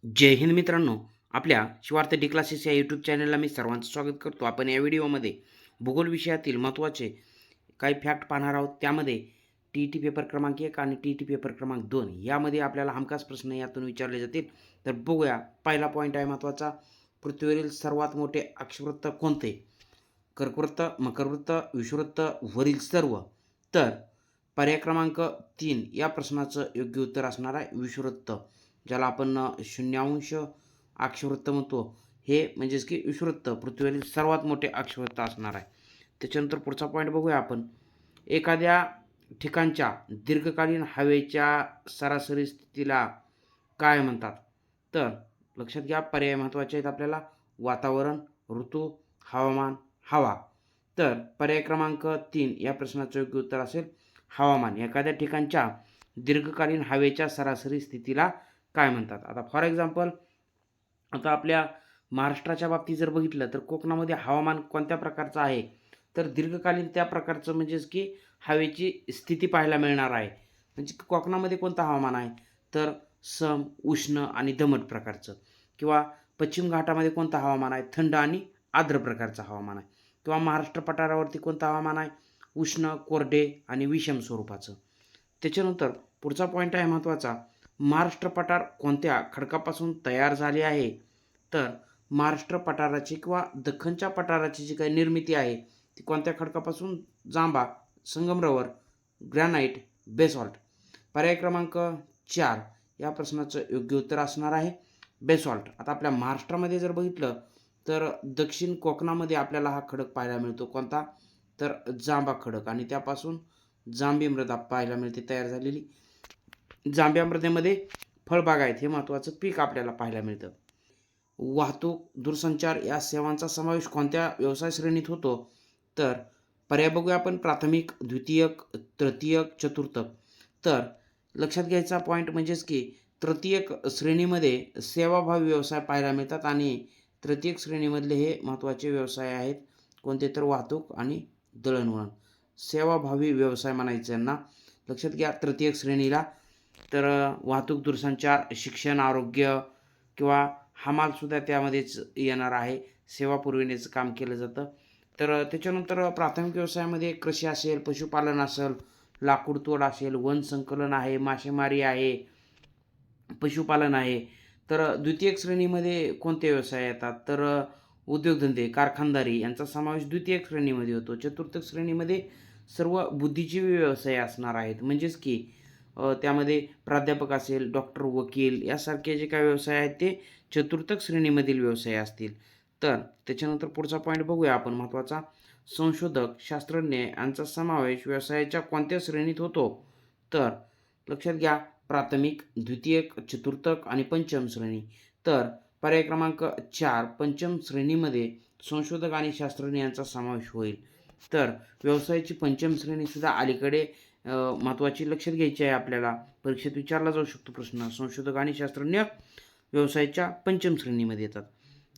जय हिंद मित्रांनो. आपल्या Shivarth D classes या यूट्यूब चॅनलला मी सर्वांचं स्वागत करतो. आपण या व्हिडिओमध्ये भूगोल विषयातील महत्त्वाचे काही फॅक्ट पाहणार आहोत. त्यामध्ये टी ई टी पेपर क्रमांक 1 आणि टी ई टी पेपर क्रमांक 2 यामध्ये आपल्याला हमखास प्रश्न यातून विचारले जातील. तर बघूया. पहिला पॉईंट आहे महत्त्वाचा. पृथ्वीवरील सर्वात मोठे अक्षवृत्त कोणते? कर्कवृत्त, मकरवृत्त, विषुवृत्त, वरील सर्व. तर पर्याय क्रमांक 3 या प्रश्नाचं योग्य उत्तर असणार आहे विषुवृत्त, ज्याला आपण शून्यावंश अक्षवृत्त म्हणतो. हे म्हणजेच की विषुवृत्त पृथ्वीवरील सर्वात मोठे अक्षवृत्त असणार आहे. त्याच्यानंतर पुढचा पॉईंट बघूया आपण. एखाद्या ठिकाणच्या दीर्घकालीन हवेच्या सरासरी स्थितीला काय म्हणतात? तर लक्षात घ्या, पर्याय महत्त्वाचे आहेत आपल्याला. वातावरण, ऋतू, हवामान, हवा. तर पर्याय क्रमांक 3 या प्रश्नाचं योग्य उत्तर असेल हवामान. एखाद्या ठिकाणच्या दीर्घकालीन हवेच्या सरासरी स्थितीला काय म्हणतात? आता फॉर एक्झाम्पल, आता आपल्या महाराष्ट्राच्या बाबतीत जर बघितलं तर कोकणामध्ये हवामान कोणत्या प्रकारचं आहे? तर दीर्घकालीन त्या प्रकारचं म्हणजेच की हवेची स्थिती पाहायला मिळणार आहे. म्हणजे कोकणामध्ये कोणतं हवामान आहे? तर सम, उष्ण आणि दमट प्रकारचं. किंवा पश्चिम घाटामध्ये कोणतं हवामान आहे? थंड आणि आर्द्र प्रकारचं हवामान आहे. किंवा महाराष्ट्र पठारावरती कोणतं हवामान आहे? उष्ण, कोरडे आणि विषम स्वरूपाचं. त्याच्यानंतर पुढचा पॉईंट आहे महत्त्वाचा. महाराष्ट्र पठार कोणत्या खडकापासून तयार झाले आहे? तर महाराष्ट्र पठाराची किंवा दख्खनच्या पठाराची जी काही निर्मिती आहे ती कोणत्या खडकापासून? जांबा, संगमरवर, ग्रॅनाइट, बेसॉल्ट. पर्याय क्रमांक 4 या प्रश्नाचं योग्य उत्तर असणार आहे बेसॉल्ट. आता आपल्या महाराष्ट्रामध्ये जर बघितलं तर दक्षिण कोकणामध्ये आपल्याला हा खडक पाहायला मिळतो. कोणता? तर जांबा खडक. आणि त्यापासून जांभी मृदा पाहायला मिळते तयार झालेली. जांभ्या मृदेमध्ये फळबागायत हे महत्त्वाचं पीक आपल्याला पाहायला मिळतं. वाहतूक, दूरसंचार या सेवांचा समावेश कोणत्या व्यवसाय श्रेणीत होतो? तर पर्याय बघूया आपण. प्राथमिक, द्वितीयक, तृतीयक, चतुर्थक. तर लक्षात घ्यायचा पॉईंट म्हणजेच की तृतीयक श्रेणीमध्ये सेवाभावी व्यवसाय पाहायला मिळतात आणि तृतीयक श्रेणीमधले हे महत्त्वाचे व्यवसाय आहेत. कोणते? तर वाहतूक आणि दळणवळण. सेवाभावी व्यवसाय म्हणायचं यांना. लक्षात घ्या तृतीयक श्रेणीला. तर वाहतूक, दूरसंचार, शिक्षण, आरोग्य किंवा हमालसुद्धा त्यामध्येच येणार आहे. सेवा पुरविण्याचं काम केलं जातं. तर त्याच्यानंतर प्राथमिक व्यवसायामध्ये कृषी असेल, पशुपालन असेल, लाकूड तोड असेल, वन संकलन आहे, मासेमारी आहे, पशुपालन आहे. तर द्वितीयक श्रेणीमध्ये कोणते व्यवसाय येतात? तर उद्योगधंदे, कारखानदारी यांचा समावेश द्वितीयक श्रेणीमध्ये होतो. चतुर्थक श्रेणीमध्ये सर्व बुद्धिजीवी व्यवसाय असणार आहेत. म्हणजेच की त्यामध्ये प्राध्यापक असेल, डॉक्टर, वकील यासारखे जे काही व्यवसाय आहेत ते चतुर्थक श्रेणीमधील व्यवसाय असतील. तर त्याच्यानंतर पुढचा पॉईंट बघूया आपण महत्त्वाचा. संशोधक, शास्त्रज्ञ यांचा समावेश व्यवसायाच्या कोणत्या श्रेणीत होतो? तर लक्षात घ्या प्राथमिक, द्वितीयक, चतुर्थक आणि पंचम श्रेणी. तर पर्याय क्रमांक 4 पंचम श्रेणीमध्ये संशोधक आणि शास्त्रज्ञ यांचा समावेश होईल. तर व्यवसायाची पंचम श्रेणीसुद्धा अलीकडे महत्त्वाची लक्षात घ्यायची आहे आपल्याला. परीक्षेत विचारला जाऊ शकतो प्रश्न. संशोधक आणि शास्त्रज्ञ व्यवसायाच्या पंचम श्रेणीमध्ये येतात.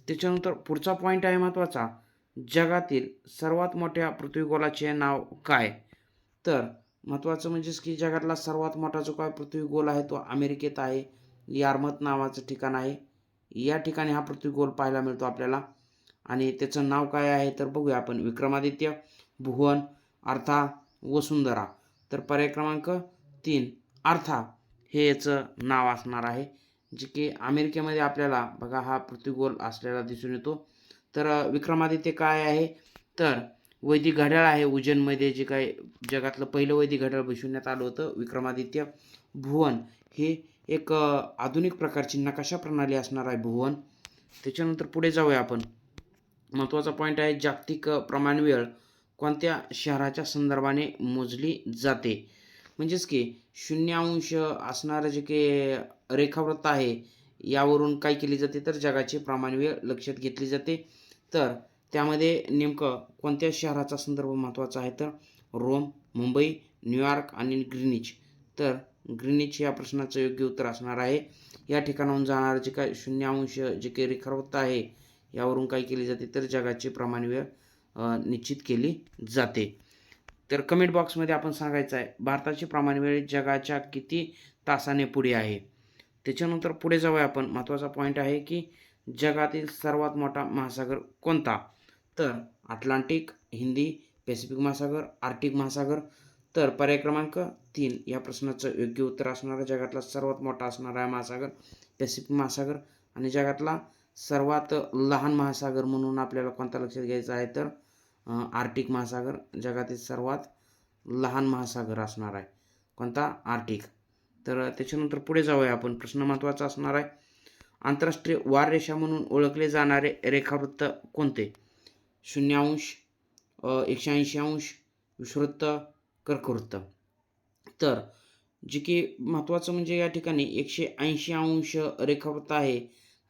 त्याच्यानंतर पुढचा पॉईंट आहे महत्त्वाचा. जगातील सर्वात मोठ्या पृथ्वीगोलाचे नाव काय? तर महत्त्वाचं म्हणजेच की जगातला सर्वात मोठा जो काय पृथ्वीगोल आहे तो अमेरिकेत आहे. यारमत नावाचं ठिकाण आहे. या ठिकाणी हा पृथ्वीगोल पाहायला मिळतो आपल्याला. आणि त्याचं नाव काय आहे? तर बघूया आपण. विक्रमादित्य, भुवन, अर्था, वसुंधरा. तर पर्याय क्रमांक 3 अर्था हे याचं नाव असणार आहे. जे की अमेरिकेमध्ये आपल्याला बघा हा पृथ्वीगोल असलेला दिसून येतो. तर विक्रमादित्य काय आहे? तर वैदिक घड्याळ आहे. उज्जैनमध्ये जे काही जगातलं पहिलं वैदिक घड्याळ बसवण्यात आलं होतं विक्रमादित्य. भुवन हे एक आधुनिक प्रकारची नकाशा प्रणाली असणार आहे भुवन. त्याच्यानंतर पुढे जाऊया आपण. महत्त्वाचा पॉईंट आहे जागतिक प्रमाणवेळ कोणत्या शहराच्या संदर्भाने मोजली जाते? म्हणजेच की शून्यावंश असणारं जे काही रेखावृत्त आहे यावरून काय केली जाते? तर जगाची प्रमाणवेळ लक्षात घेतली जाते. तर त्यामध्ये नेमकं कोणत्या शहराचा संदर्भ महत्त्वाचा आहे? तर रोम, मुंबई, न्यूयॉर्क आणि ग्रीनिच. तर ग्रीनिच या प्रश्नाचं योग्य उत्तर असणार आहे. या ठिकाणाहून जाणारं जे काही शून्यावंश जे काही रेखावृत्त आहे यावरून काय केली जाते? तर जगाची प्रमाणवेळ निश्चित केली जाते. तर कमेंट बॉक्समध्ये आपण सांगायचं आहे भारताची प्रमाणवेळ जगाच्या किती तासाने पुढे आहे? त्याच्यानंतर पुढे जाऊया आपण. महत्त्वाचा पॉईंट आहे की जगातील सर्वात मोठा महासागर कोणता? तर अटलांटिक, हिंदी, पॅसिफिक महासागर, आर्क्टिक महासागर. तर पर्याय क्रमांक 3 या प्रश्नाचं योग्य उत्तर असणारा जगातला सर्वात मोठा असणारा महासागर पॅसिफिक महासागर. आणि जगातला सर्वात लहान महासागर म्हणून आपल्याला कोणता लक्षात घ्यायचा आहे? तर आर्क्टिक महासागर जगातील सर्वात लहान महासागर असणार आहे. कोणता? आर्क्टिक. तर त्याच्यानंतर पुढे जाऊया आपण. प्रश्न महत्त्वाचा असणार आहे. आंतरराष्ट्रीय वार रेषा म्हणून ओळखले जाणारे रेखावृत्त कोणते? 0°, 180°, विषुववृत्त, कर्कवृत्त. तर जे की महत्त्वाचं म्हणजे या ठिकाणी 180° रेखावृत्त आहे,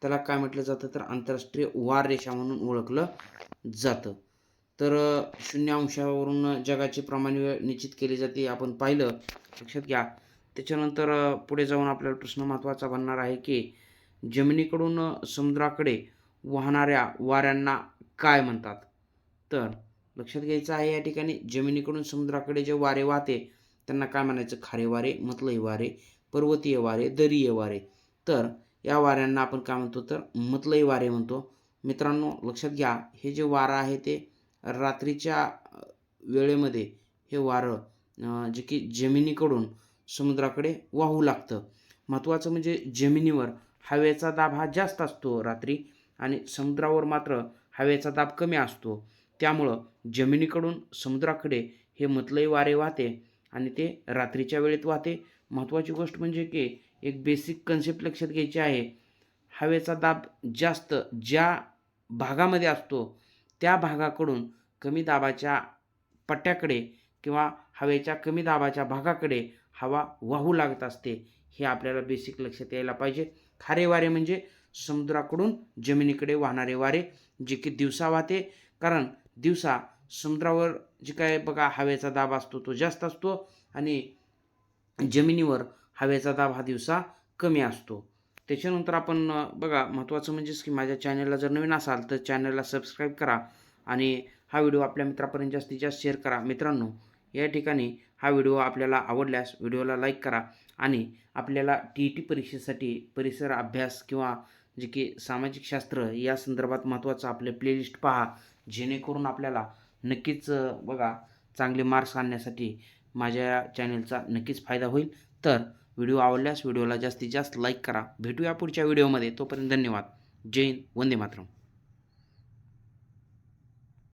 त्याला काय म्हटलं जातं? तर आंतरराष्ट्रीय वार रेषा म्हणून ओळखलं जातं. तर 0°वरून जगाची प्रमाण वेळ निश्चित केली जाते, आपण पाहिलं, लक्षात घ्या. त्याच्यानंतर पुढे जाऊन आपल्याला प्रश्न महत्त्वाचा बनणार आहे की जमिनीकडून समुद्राकडे वाहणाऱ्या वाऱ्यांना काय म्हणतात? तर लक्षात घ्यायचं आहे या ठिकाणी जमिनीकडून समुद्राकडे जे वारे वाहते त्यांना काय म्हणायचं? खारे वारे, मतलई वारे, पर्वतीय वारे, दरीय वारे. तर या वाऱ्यांना आपण काय म्हणतो? तर मतलई वारे म्हणतो. मित्रांनो लक्षात घ्या, हे जे वारं आहे ते रात्रीच्या वेळेमध्ये हे वारं जे की जमिनीकडून समुद्राकडे वाहू लागतं. महत्त्वाचं म्हणजे जमिनीवर हवेचा दाब हा जास्त असतो रात्री आणि समुद्रावर मात्र हवेचा दाब कमी असतो. त्यामुळं जमिनीकडून समुद्राकडे हे मतलई वारे वाहते आणि ते रात्रीच्या वेळेत वाहते. महत्त्वाची गोष्ट म्हणजे की एक बेसिक कन्सेप्ट लक्षात घ्यायची आहे. हवेचा दाब जास्त ज्या भागामध्ये असतो त्या भागाकडून कमी दाबाच्या पट्ट्याकडे किंवा हवेच्या कमी दाबाच्या भागाकडे हवा वाहू लागत असते. हे आपल्याला बेसिक लक्षात यायला पाहिजे. खारे वारे म्हणजे समुद्राकडून जमिनीकडे वाहणारे वारे, जे की दिवसा वाहते. कारण दिवसा समुद्रावर जे काय बघा हवेचा दाब असतो तो जास्त असतो आणि जमिनीवर हवेचा दाब हा दिवसा कमी असतो. त्याच्यानंतर आपण बघा महत्त्वाचं म्हणजेच की माझ्या चॅनलला जर नवीन असाल तर चॅनलला सबस्क्राईब करा आणि हा व्हिडिओ आपल्या मित्रापर्यंत जास्तीत जास्त शेअर करा. मित्रांनो या ठिकाणी हा व्हिडिओ आपल्याला आवडल्यास व्हिडिओला लाईक करा आणि आपल्याला TET परीक्षेसाठी परिसर अभ्यास किंवा जे की सामाजिक शास्त्र या संदर्भात महत्त्वाचं आपले प्लेलिस्ट पहा, जेणेकरून आपल्याला नक्कीच बघा चांगले मार्क्स आणण्यासाठी माझ्या चॅनलचा नक्कीच फायदा होईल. तर व्हिडिओ आवडल्यास व्हिडिओला जास्तीत जास्त लाईक करा. भेटूया पुढच्या व्हिडिओमध्ये. तोपर्यंत धन्यवाद. जय हिंद, वंदे मातरम.